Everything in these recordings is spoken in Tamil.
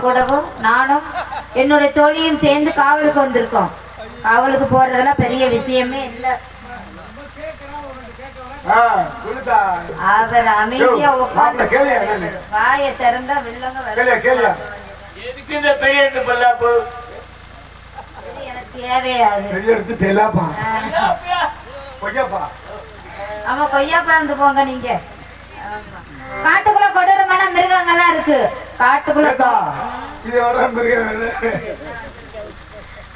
கூடவும் நானும் என்னுடைய தோழியும் சேர்ந்து காவலுக்கு வந்திருக்கோம். காவலுக்கு போறதெல்லாம் பெரிய விஷயமே இல்லை. அவர் அமைதியா உட்கார்ந்து வாயை திறந்தா வில்லங்க எனக்கு தேவையாது. ஆமா கொய்யாப்பா இருந்து போங்க. நீங்க காட்டுக்குள்ள கொடூரமான மிருகங்கள்லாம் இருக்கு. காட்டுக்குள்ள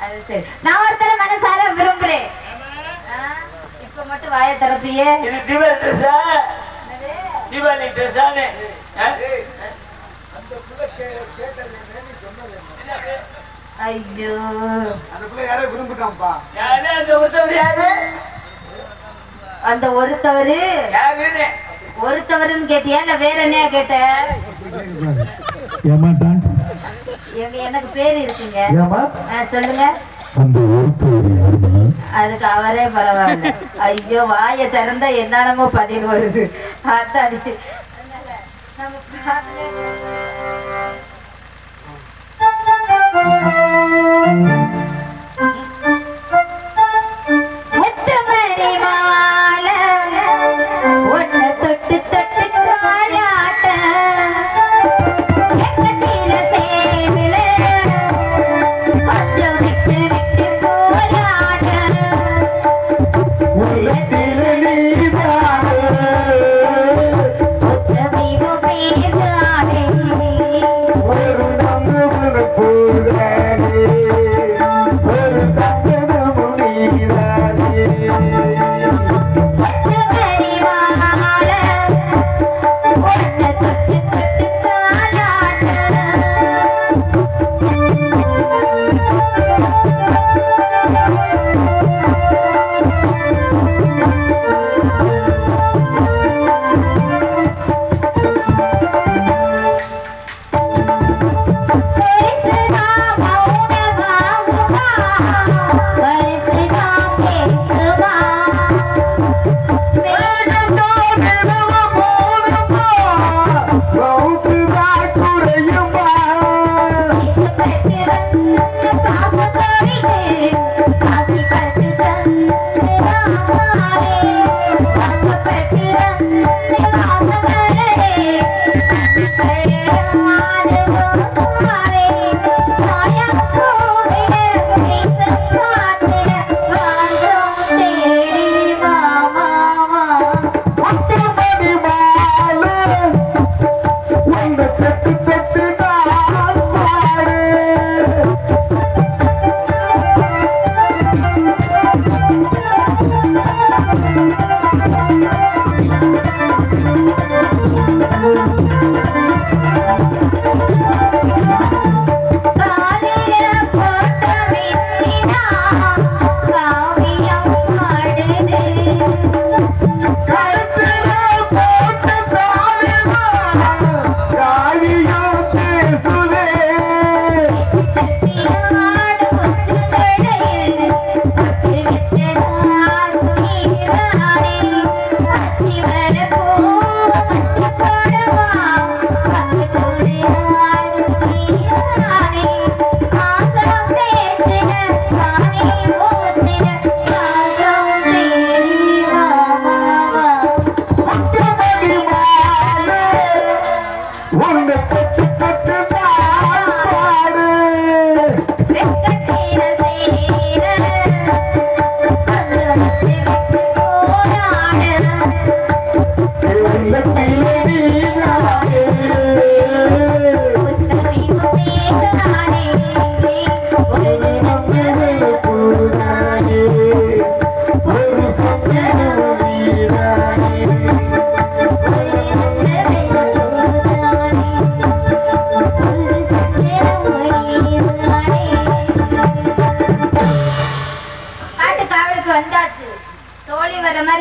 அது சரி. நான் ஒருத்தர மனசார விரும்புறேன். இப்ப மட்டும் வாய திறப்பியே. ஐயோ அந்த ஒருத்தவரு ஒருத்தவருன்னு கேட்டியா இல்ல வேற என்ன கேட்ட? எனக்கு பேரு இருக்குங்க. சொல்லுங்க. அதுக்கு அவரே பரவாயில்ல. ஐயோ வாய திறந்தா என்னமோ பதில் வருது. அடிச்சு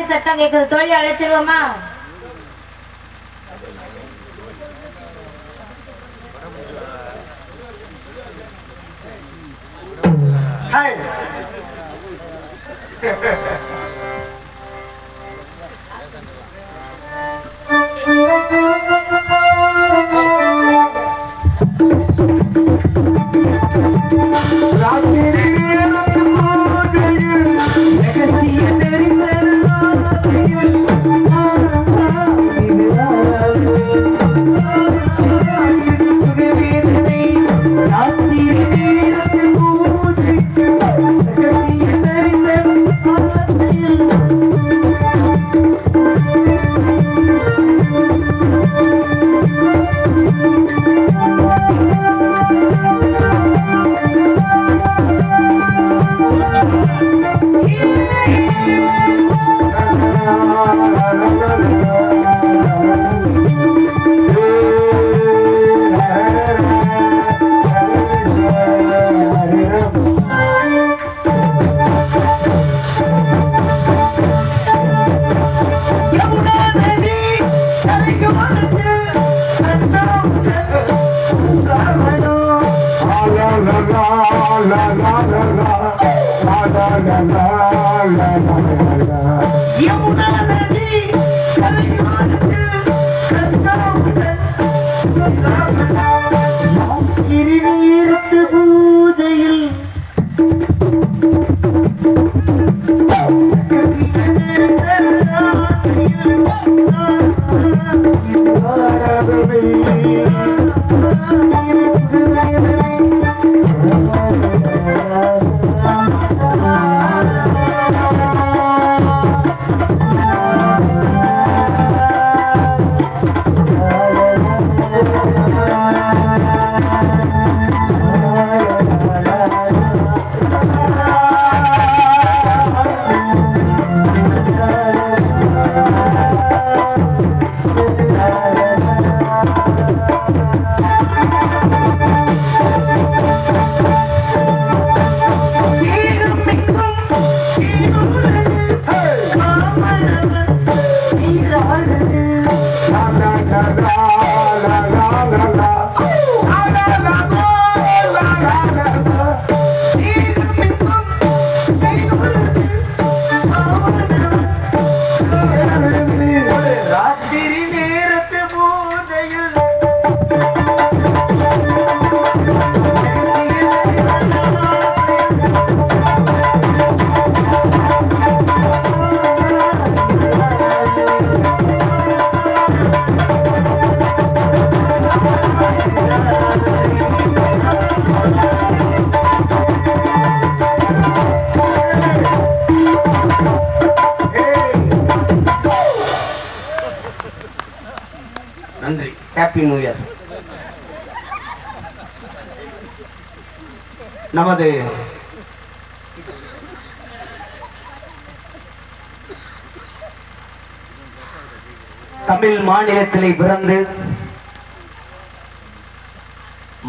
சத்தம் கேக்குது. தோழி அழைச்சிருவோமா? பூஜையில் நன்றி. Happy new year. நமது தமிழ் மாநிலத்திலே பிறந்து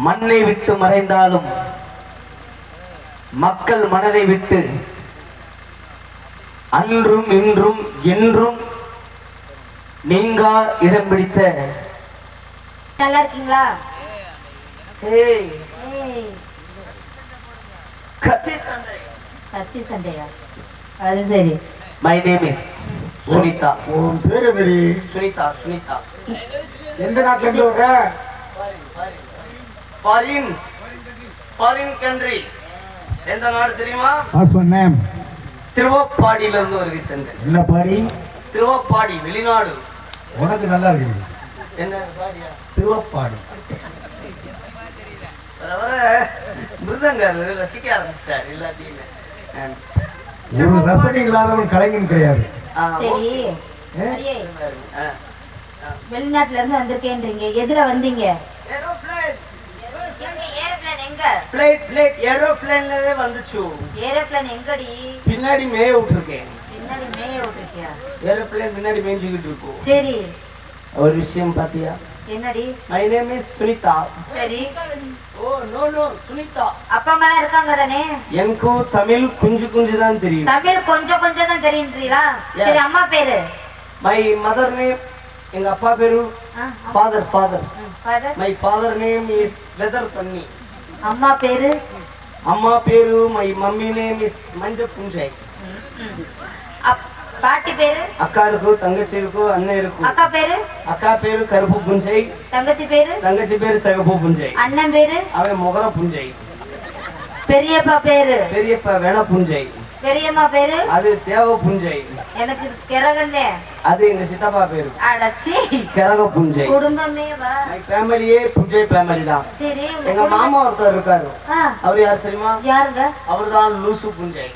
மண்ணை விட்டு மறைந்தாலும் மக்கள் மனதை விட்டு அன்றும் இன்றும் என்றும் நீங்கா இடம் பிடித்த நல்லா இருக்கீங்களா? ஏய் ஏய் கத்தி சண்டை. கத்தி சண்டையா? அது சரி. My name is Sunita. உன் பேரு வெறி சுனிதா. சுனிதா எந்த நாட்டுல இருந்து வர? Foreign country. எந்த நாடு தெரியுமா? What's your name? திருவப்பாடியில இருந்து வருகிறேன். என்ன பாடி? திருவப்பாடி வெளிநாடு. உனக்கு நல்லா இருக்கு. என்ன பாடியா? திருவப்பாடி. வர வர மிருதங்க ரசிக்க ஆரம்பிச்சிட்டார் எல்லாத்தையுமே. ஒரு ரசனை இல்லாதவன் கலைஞன் கிடையாது. சரி. அடியே, வெளிநாட்டுல இருந்து வந்திருக்கேன்றீங்க. எதுல வந்தீங்க? ஏரோப்ளேன். ஏரோப்ளேன் எங்க? பிளைட் ஏரோப்ளேன்லயே வந்துச்சு. ஏரோப்ளேன் எங்கடி? பின்னாடி மேய விட்டுருக்கேன். பின்னாடி மேய விட்டுருக்கியா? ஏரோப்ளேன் பின்னாடி மேய்ஞ்சிக்கிட்டு இருக்கும். சரி. ஒரு விஷயம் பாத்தியா? என்னடி? My name is Sunita. சரி. Oh no Sunita. அப்பா அம்மா இருக்காங்க தானே? எனக்கு தமிழ் குஞ்சு தான் தெரியும். தமிழ் கொஞ்சம் தான் தெரியுன்றீங்களா? சரி, அம்மா பேரு? மை மதர் நேம், எங்க அப்பா பேரு father. Father. My father name is வெதர் பண்ணி. அம்மா பேரு? அம்மா பேரு மை மம்மி நேம் இஸ் மஞ்ச புஞ்சை. பாட்டி பேரு? அக்கா இருக்கு, தங்கச்சி இருக்கு, அண்ணன் இருக்கு. அக்கா பேரு? அக்கா பேரு கருப்பு புஞ்சை. தங்கச்சி பேரு? தங்கச்சி பேரு சிகப்பு புஞ்சை. அண்ணன் பேரு? அவன் முகர புஞ்சை. பெரியப்பா பேரு? பெரியப்பா வேண புஞ்சை. பெரியம்மா பேரு? அது தேவ புஞ்சை. எனக்கு கிரகண்டே. அது எங்க சித்தப்பா பேரு. அடச்சி. கிரக புஞ்சை. குடும்பமே வா. மை ஃபேமிலியே புஞ்சை ஃபேமிலி தான். சரி. எங்க மாமா ஒருத்தர் இருக்காரு. அவர் யார் தெரியுமா? யாருங்க? அவர்தான் லூசு புஞ்சை.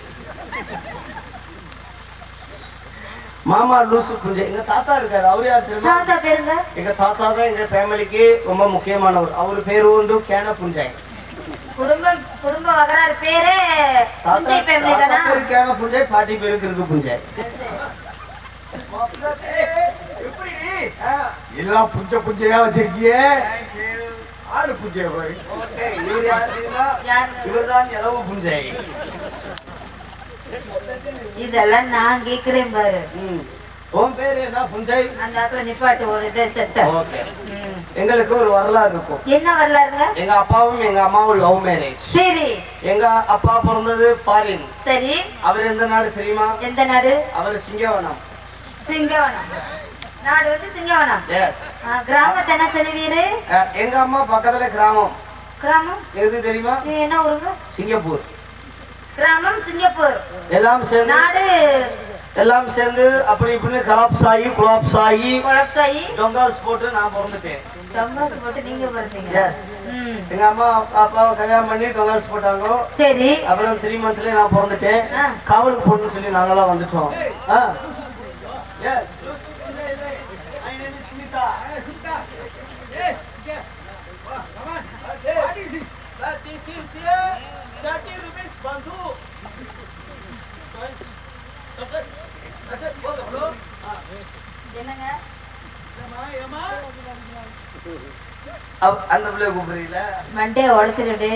மாமா லூசு புஞ்சை. எங்க தாத்தா இருக்காரு. அவர் யார் தெரியுமா? தாத்தா பேருங்க? எங்க தாத்தா தான் எங்க ஃபேமிலிக்கு ரொம்ப முக்கியமானவர். அவர் பேரு வந்து கேன புஞ்சை. குடும்ப வகராறு பேரு புஞ்சை ஃபேமிலி தானா? தாத்தா பேரு கேன புஞ்சை, பாட்டி பேரு கிறுக்கு புஞ்சை. எல்லாம் புஞ்ச புஞ்சையா வச்சிருக்கியே. ஆறு புஞ்சைய போய். இவர் யார் தெரியுமா? இவர்தான் இளவு புஞ்சை. இதெல்லாம் நான் கேக்குறேன் பாரு. உன் பேரு என்ன புஞ்சை? அந்த இடத்துல நிப்பாட்டு ஒரு இதை செட்ட. ஓகே. எங்களுக்கு ஒரு வரலாறு இருக்கும். என்ன வரலாறுங்க? எங்க அப்பாவும் எங்க அம்மாவும் லவ் மேரேஜ். சரி. எங்க அப்பா பிறந்தது ஃபாரின். சரி. அவர் எந்த நாடு தெரியுமா? எந்த நாடு? அவர் சிங்கவனம். சிங்கவனம். நாடு வந்து சிங்கவனம். எஸ். கிராமத்தை என்ன சொல்லுவீரு? எங்க அம்மா பக்கத்துல கிராமம். கிராமம் எது தெரியுமா? என்ன ஊருங்க? சிங்கப்பூர். கிராமம் சிங்கப்பூர். எல்லாம் சேர்ந்து நாடு எல்லாம் சேர்ந்து அப்படி இப்படின்னு கலாப்ஸ் ஆகி குழப்பாயி டொங்கால்ஸ் போட்டு நான் பிறந்துட்டேன். டொங்கால்ஸ் போட்டு நீங்க பிறந்தீங்க? எஸ். எங்க அம்மா அப்பாவை கல்யாணம் பண்ணி டொங்கால்ஸ் போட்டாங்க. சரி. அப்புறம் 3 monthsல நான் பிறந்துட்டேன். காவலுக்கு போடணும்னு சொல்லி நாங்களாம் வந்துட்டோம். என்னங்க அந்த பிள்ளைய கூப்பிடுறீங்களா? மண்டே உடைச்சிருடே.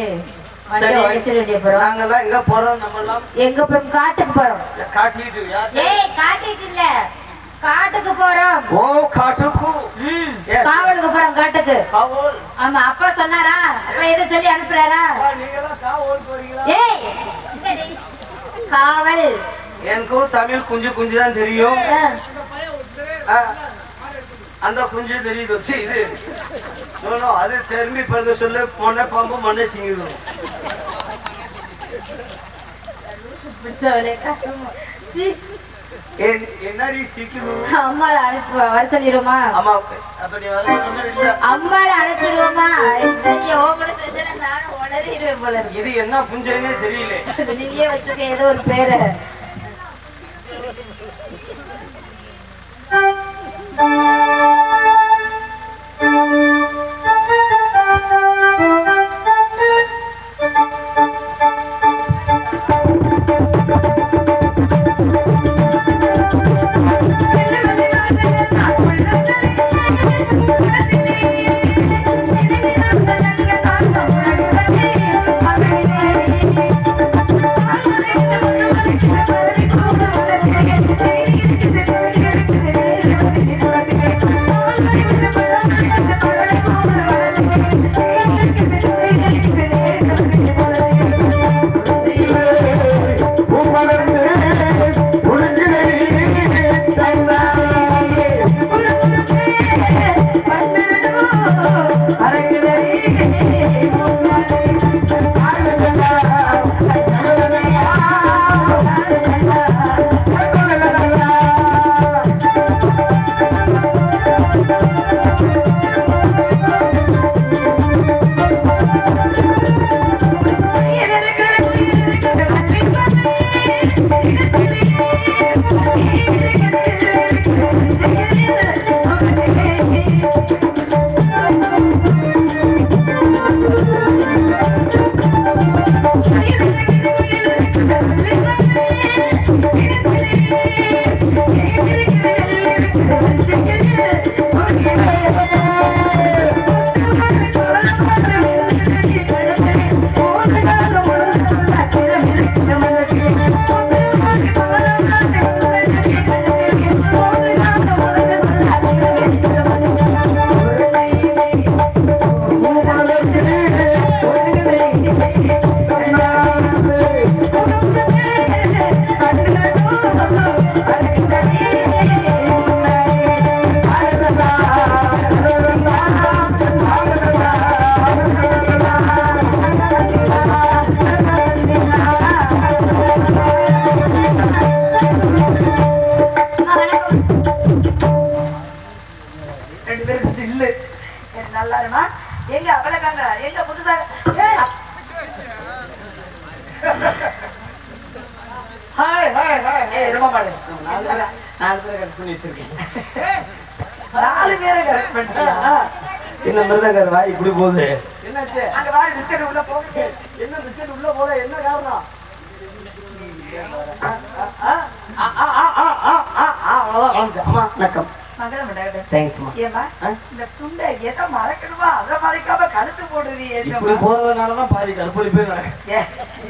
மண்டே உடைச்சிருடே. அப்புறம் நாங்கெல்லாம் எங்க போறோம்? நம்ம எல்லாம் எங்க போறோம்? காட்டுக்கு போறோம். காட்டிட்டு ஏய் காட்டிட்டு இல்ல, காட்டுக்கு போறோம். ஓ காட்டுக்கு. காவலுக்கு போறோம். காட்டுக்கு. காவல். ஆமா. அப்பா சொன்னாரா? அப்பா எதை சொல்லி அனுப்புறாரா? நீங்க எல்லாம் காவல் போறீங்களா? ஏய் என்னடி காவல்? எனக்கும் தமிழ் குஞ்சு குஞ்சு தான் தெரியும். அந்த குஞ்சு தெரியுது. இது அது திரும்பி பிறகு சொல்ல பொண்ணை பாம்பு மண்ணை சிங்கிடும். என்னடி சிக்கணும்? அம்மால அனுப்பி வர சொல்லிடுமா? ஆமா. அப்படி அம்மால அனுப்பிடுவோமா? நானும் உடனே போல இருக்கு. இது என்ன புஞ்சைன்னே தெரியல. நீயே வச்சுக்க ஏதோ ஒரு பேரு. Thank you. Hi hi hi ஏய் ரொம்ப மாடு நாலு பேரை கட் பண்ணி வச்சிருக்கேன். 4 பேரை கரெக்ட் பண்ணிட்டியா? என்ன மிருதங்கர் வாய் இப்படி போகுது? என்னாச்சு? அங்க வாரி பிஸ்கட் உள்ள போகுது. என்ன பிஸ்கட் உள்ள போல? என்ன காரணம்? அம்மா வணக்கம். மங்களம் விடாது. தேங்க்ஸ்மா. ஏமா இந்த துண்டை எதை மறைக்கணுமா அதை மறைக்காம கழுத்து போடுறீ இப்படி போறதுனாலதான் பாதி கற்பழிப்பே நடக்குது.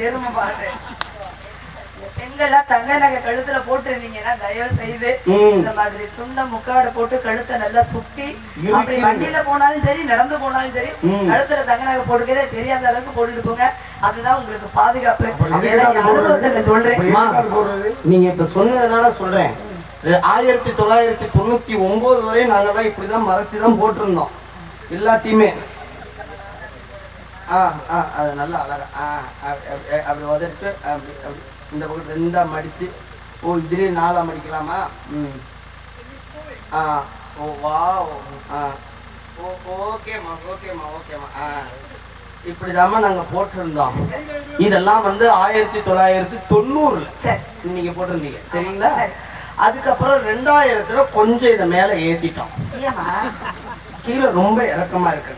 எருமை பாட்டு பெண்கள்லாம் தங்க நகை கழுத்துல போட்டுருந்தீங்கன்னா தயவு செய்து இந்த மாதிரி துண்டை முக்காட போட்டு கழுத்தை நல்லா சுத்தி அப்படி வண்டியில போனாலும் சரி நடந்து போனாலும் சரி கழுத்துல தங்க நகை போட்டுக்கிறதே தெரியாத அளவுக்கு போட்டுட்டு போங்க. அதுதான் உங்களுக்கு பாதுகாப்பு. அனுபவத்துல சொல்றேன். நீங்க இப்ப சொன்னதுனால சொல்றேன். 1999 வரை நாங்கெல்லாம் இப்படிதான் மறைச்சுதான் போட்டிருந்தோம் எல்லாத்தையுமே. அது நல்லா அழகா அப்படி உதட்டு அப்படி அப்படி இந்த பக்கம் 2ஆ மடிச்சு. ஓ இதுலயே 4ஆ மடிக்கலாமா? ஓ வா ஓகேம்மா ஓகேம்மா ஓகேம்மா. இப்படிதாம்மா நாங்க போட்டிருந்தோம். இதெல்லாம் வந்து 1990 நீங்க போட்டிருந்தீங்க சரிங்களா? அதுக்கப்புறம் 2000 கொஞ்சம் இதை மேல ஏத்திட்டோம். கீழே ரொம்ப இறக்கமா இருக்கு.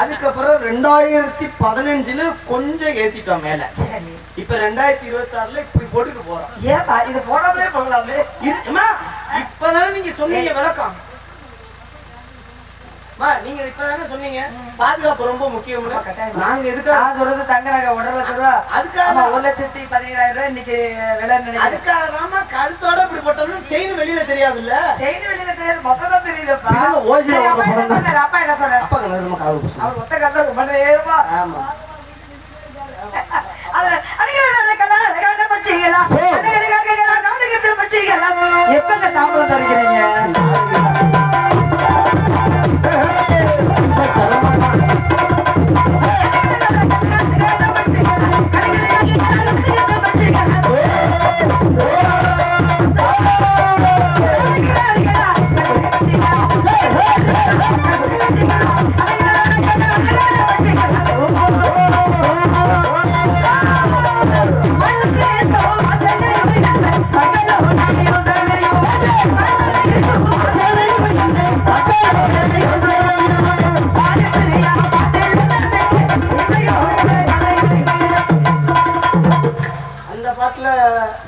அதுக்கப்புறம் 2015 கொஞ்சம் ஏத்திட்டோம் மேல. இப்ப 2026 இப்படி போட்டுட்டு போறோம். ஏப்பா இது போடாமலே போகலாமே. இப்பதானே நீங்க சொன்னீங்க விளக்கம். நீங்க இப்பதானே சொன்னீங்க பாதுகாப்பு ரொம்ப முக்கியம். நாங்க எதுக்காக சொல்றது தங்க நகை 1,00,000 அதுக்காக 1,15,000 இன்னைக்கு விலை நினைக்கிறேன். அதுக்காக கழுத்தோட இப்படி போட்டோம்னா செயின் வெளியில தெரியாதுல்ல? செயின் வெளியில தெரியாது மொத்தம் தெரியுதுப்பா. அப்பா என்ன சொல்ற? அப்பா நம்ம காவல் அவர் ஒத்த கதை ரொம்ப நேரமா. ஆமா எப்ப தாம்பரம் தருகிறீங்க?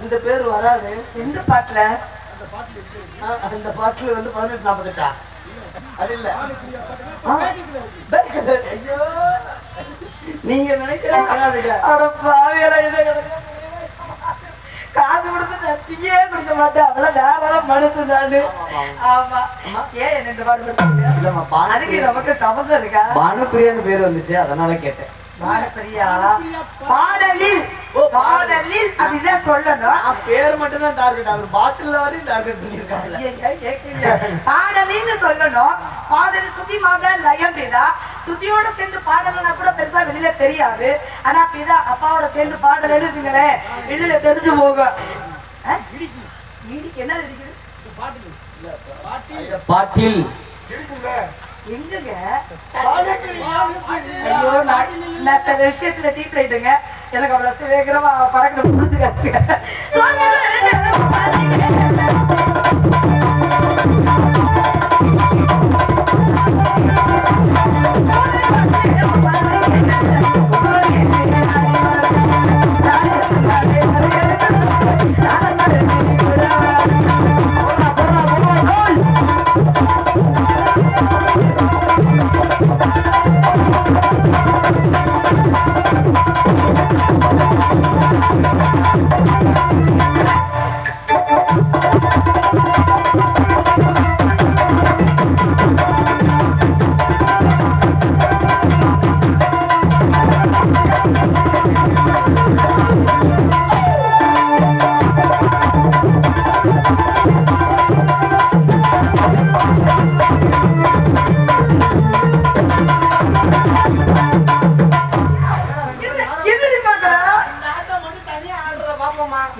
இந்த பேர் வராது. எந்த பாட்டுல? அந்த பாட்டுல வந்து 1848 அது இல்ல. ஐயோ நீங்க நினைக்கிறீங்க காது கொடுத்து நத்தியே கொடுக்க மாட்டேன். அவ்வளவு நேரம் மனுத்து நானு. ஆமா ஏன் என்ன இந்த பாட்டு படுத்த? அதுக்கு நமக்கு சம்மந்தம் இருக்கா? பானுப்பிரியான்னு பேர் வந்துச்சு அதனால கேட்டேன். பானுப்பிரியா பாடலில் பாடலில் அப்படிதான் சொல்லணும். பேர் மட்டும் தான் டார்கெட். அவர் பாட்டில் வரையும் டார்கெட் பண்ணிருக்காங்க. பாடலில் சொல்லணும். பாடல் சுத்தி மாதா லயம் பிதா சுத்தியோட சேர்ந்து பாடல்னா கூட பெருசா வெளியில தெரியாது. ஆனா பிதா அப்பாவோட சேர்ந்து பாடல் எழுதுங்களே வெளியில தெரிஞ்சு போகும். என்ன இருக்குது? பாட்டில் எங்கங்க? ஐயோ நான் சில விஷயத்துல டீப் ஆயிட்டுங்க. எனக்கு அவ்வளவு வேகமா படக்குன்னு புரிஞ்சுக்காங்க.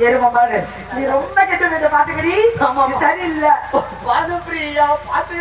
எருமாடு நீ ரொம்ப கெட்ட வீட்டை பாத்துக்கடி. சரியில்லை பானுப்பிரியா பாட்டு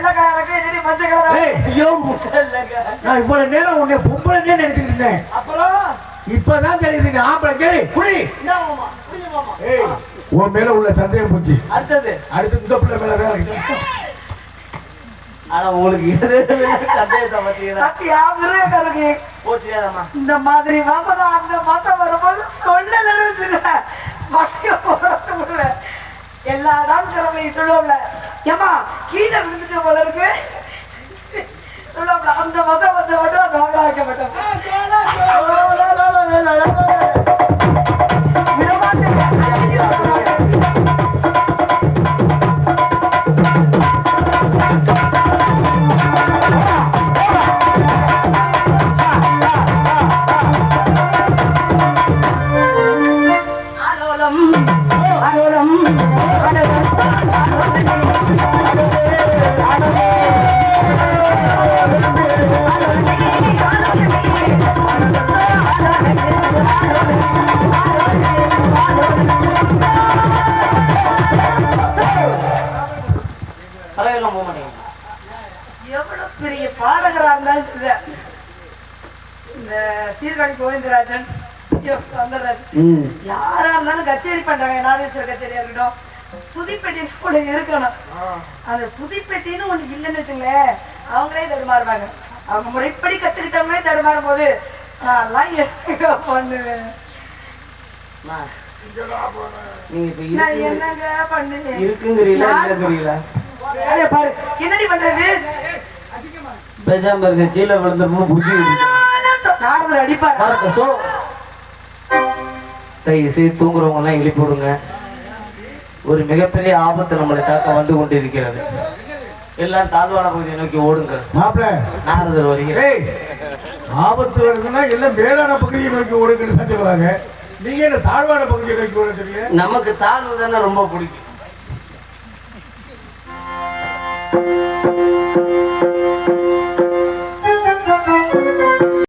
வெள்ளை கலருக்கு என்னடி மஞ்சள் கலர் ஏய், ஐயோ முட்டை இல்லைங்க. நான் இவ்வளவு நேரம் உன்னை பொம்பளைன்னே நினைச்சுக்கிட்டு இருந்தேன். அப்புறம் இப்பதான் தெரியுது நீ ஆம்பளை. கேளு குடி. இந்தா மாமா, குடிங்க மாமா. ஏய், உன் மேல உள்ள சந்தேகம் போச்சு. அடுத்தது அடுத்து இந்த பிள்ளை மேல வேற இருக்கு. ஆனா உங்களுக்கு எது சந்தேகத்தை பார்த்தீங்கன்னா சத்தியா விருதுக்கு போச்சுக்காதம்மா. இந்த மாதிரி மாசம் அந்த மாசம் வரும்போது சொல்லலன்னு வச்சுக்கல மழைய போறதுக்குள்ள எல்லா டான்ஸ் சொல்லுவோம்ல ஏமா கீழே விழுந்துட்டு போல இருக்கு சொல்லுவோம்ல அந்த மாசம் வந்து மட்டும் நாங்க வைக்க மாட்டோம் பரவாயில்லாம் போக மாட்டேங்க. எவ்வளவு பெரிய பாடகரா இருந்தாலும் சரி. இந்த சீர்காழி கோவிந்தராஜன் சௌந்தரராஜன் யாரா இருந்தாலும் கச்சேரி பண்றாங்க. நாதேஸ்வர கச்சேரியா இருக்கட்டும், சுதிப்பெட்டின்னு ஒண்ணு இருக்கணும். அந்த சுதிப்பெட்டின்னு ஒண்ணு இல்லைன்னு வச்சுங்களேன், அவங்களே தடுமாறுவாங்க. அவங்க முறைப்படி கத்துக்கிட்டவங்களே தடுமாறும் போது நான் என்ன பண்ணுவேன்? அம்மா, நீங்க இப்ப நான் என்னங்க பண்ணுவேன்? இருக்குங்கிறீங்களா இல்லைங்கிறீங்களா? அதே பாரு என்னடி பண்றது? பேசாம இருக்க, கீழே விழுந்துருமோ புடிச்சு நார்மல் அடிப்பாரு. தயவு செய்து தூங்குறவங்க எல்லாம் எழுப்பி விடுங்க. ஒரு மிகப்பெரிய ஆபத்து நம்மளை தாக்க வந்து கொண்டிருக்கிறது. எல்லாம் தாழ்வான பகுதியை நோக்கி ஓடுங்க. மாப்பிள்ள நாரதர் வருகிறேன். ஏய், ஆபத்து வருதுன்னா எல்லாம் மேலான பகுதியை நோக்கி ஓடுங்கன்னு தான் சொல்லுவாங்க. நீங்க என்ன தாழ்வான பகுதியை நோக்கி ஓட சொல்றீங்க? நமக்கு தாழ்வு தானே ரொம்ப பிடிக்கும்.